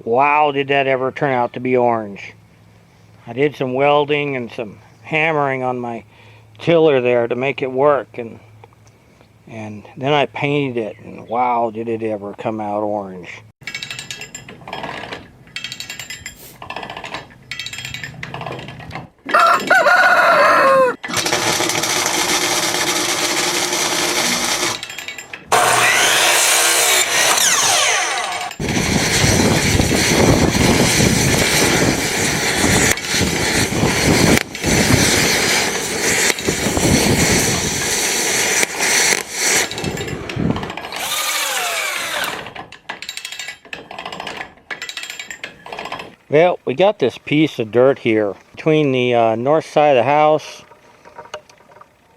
Wow, did that ever turn out to be orange. I did some welding and some hammering on my tiller there to make it work, and then I painted it, and wow, did it ever come out orange. Well, we got this piece of dirt here between the north side of the house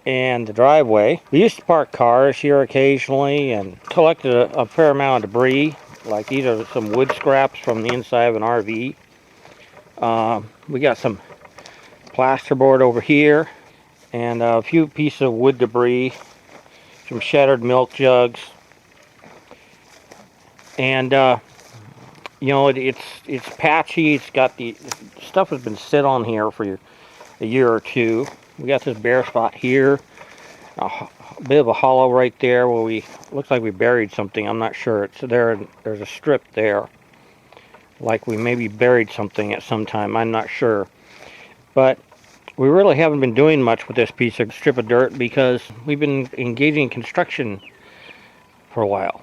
and the driveway. We used to park cars here occasionally and collected a fair amount of debris. Like these are some wood scraps from the inside of an RV. We got some plasterboard over here and a few pieces of wood debris, some shattered milk jugs, and you know, it's patchy. It's got the stuff has been sit on here for a year or two. We got this bare spot here, a bit of a hollow right there where we looks like we buried something. I'm not sure. It's there. There's a strip there, like we maybe buried something at some time. I'm not sure, but we really haven't been doing much with this piece of strip of dirt because we've been engaging in construction for a while.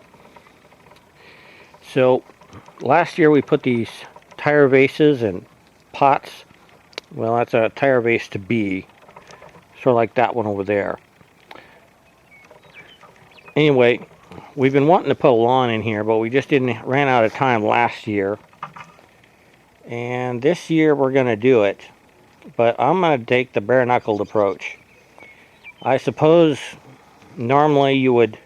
So last year we put these tire vases and pots. Well, that's a tire vase to be, sort of like that one over there. Anyway, we've been wanting to put a lawn in here, but we just ran out of time last year. And this year we're going to do it, but I'm going to take the bare-knuckled approach. I suppose normally you would,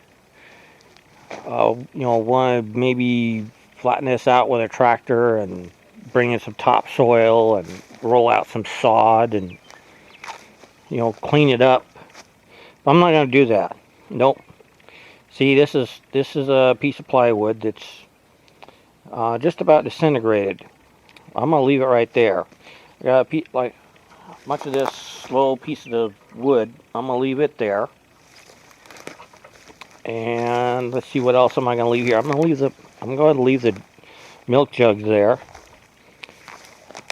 want to maybe flatten this out with a tractor and bring in some topsoil and roll out some sod and, clean it up. But I'm not going to do that. Nope. See, this is a piece of plywood that's just about disintegrated. I'm gonna leave it right there. I got like much of this little piece of wood. I'm gonna leave it there. And let's see, what else am I gonna leave here? I'm going to leave the milk jugs there.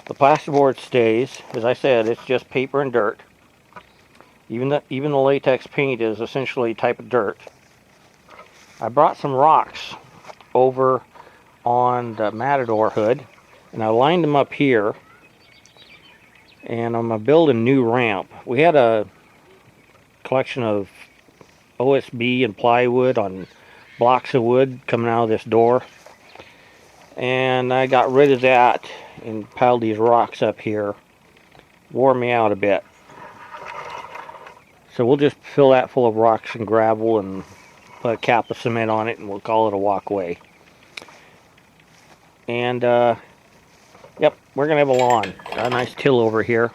The plasterboard stays. As I said, it's just paper and dirt. Even the latex paint is essentially a type of dirt. I brought some rocks over on the Matador hood, and I lined them up here, and I'm going to build a new ramp. We had a collection of OSB and plywood on blocks of wood coming out of this door, and I got rid of that and piled these rocks up here. Wore me out a bit. So we'll just fill that full of rocks and gravel and put a cap of cement on it, and we'll call it a walkway. And yep, we're gonna have a lawn. Got a nice till over here.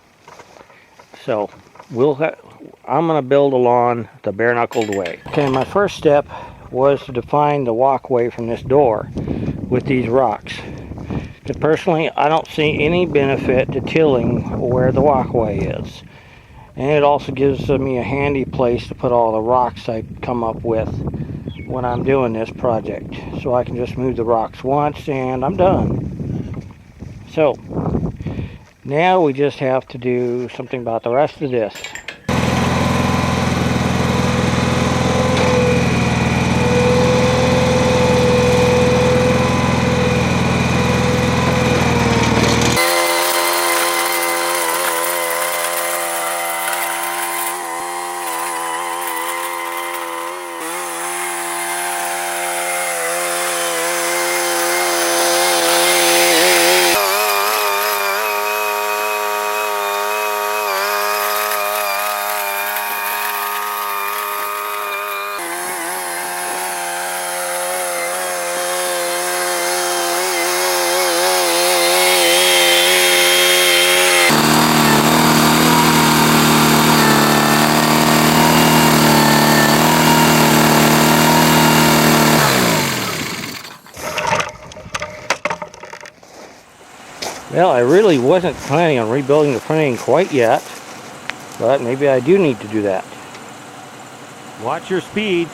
So I'm gonna build a lawn the bare-knuckled way. Okay, my first step was to define the walkway from this door with these rocks. Because personally, I don't see any benefit to tilling where the walkway is. And it also gives me a handy place to put all the rocks I come up with when I'm doing this project. So I can just move the rocks once and I'm done. So now we just have to do something about the rest of this. Well, I really wasn't planning on rebuilding the frame quite yet, but maybe I do need to do that. Watch your speed.